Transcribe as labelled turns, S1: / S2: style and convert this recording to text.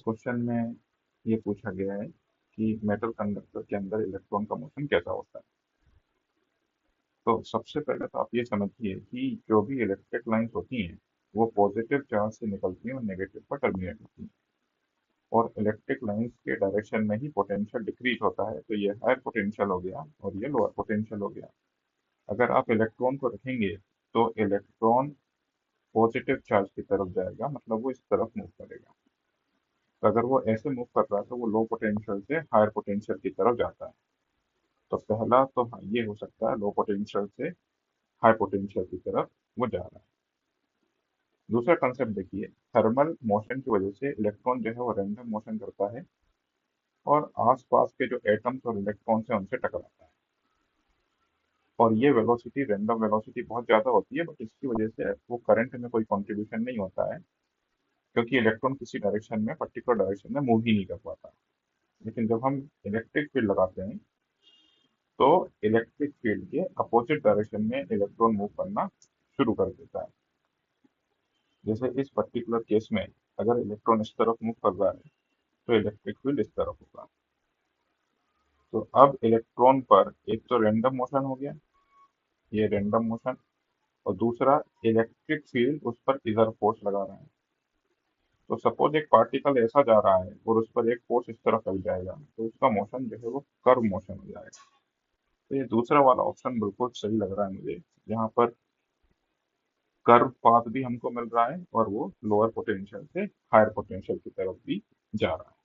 S1: Question में ये पूछा गया है कि मेटल कंडक्टर के अंदर इलेक्ट्रॉन का मोशन कैसा होता है। तो सबसे पहले तो आप ये समझिए कि जो भी इलेक्ट्रिक लाइंस होती हैं वो पॉजिटिव चार्ज से निकलती हैं और नेगेटिव पर टर्मिनेट होती हैं, और इलेक्ट्रिक लाइंस के डायरेक्शन में ही पोटेंशियल डिक्रीज होता है। तो ये हायर पोटेंशियल हो गया और ये लोअर पोटेंशियल हो गया। अगर आप इलेक्ट्रॉन को रखेंगे तो इलेक्ट्रॉन पॉजिटिव चार्ज की तरफ जाएगा, मतलब वो इस तरफ मूव करेगा। तो अगर वो ऐसे मूव कर रहा है तो वो लो पोटेंशियल से हायर पोटेंशियल की तरफ जाता है। तो पहला तो हाँ, ये हो सकता है लो पोटेंशियल से हाई पोटेंशियल की तरफ वो जा रहा है। दूसरा कंसेप्ट देखिए, थर्मल मोशन की वजह से इलेक्ट्रॉन जो है वो रैंडम मोशन करता है और आसपास के जो एटम्स और इलेक्ट्रॉन्स हैं उनसे टकराता है। और ये वेलोसिटी, रैंडम वेलोसिटी बहुत ज़्यादा होती है, बट इसकी वजह से वो करंट में कोई कंट्रीब्यूशन नहीं होता है, क्योंकि इलेक्ट्रॉन किसी डायरेक्शन में, पर्टिकुलर डायरेक्शन में मूव ही नहीं कर पाता। लेकिन जब हम इलेक्ट्रिक फील्ड लगाते हैं तो इलेक्ट्रिक फील्ड के अपोजिट डायरेक्शन में इलेक्ट्रॉन मूव करना शुरू कर देता है। जैसे इस पर्टिकुलर केस में अगर इलेक्ट्रॉन इस तरफ मूव कर रहा है तो इलेक्ट्रिक फील्ड इस तरफ होगा। तो अब इलेक्ट्रॉन पर एक तो रैंडम मोशन हो गया, ये रैंडम मोशन, और दूसरा इलेक्ट्रिक फील्ड उस पर इधर फोर्स लगा रहा है। तो सपोज एक पार्टिकल ऐसा जा रहा है और उस पर एक फोर्स इस तरफ लग जाएगा, तो उसका मोशन जो है वो कर्व मोशन हो जाएगा। तो ये दूसरा वाला ऑप्शन बिल्कुल सही लग रहा है मुझे, जहाँ पर कर्व पाथ भी हमको मिल रहा है और वो लोअर पोटेंशियल से हायर पोटेंशियल की तरफ भी जा रहा है।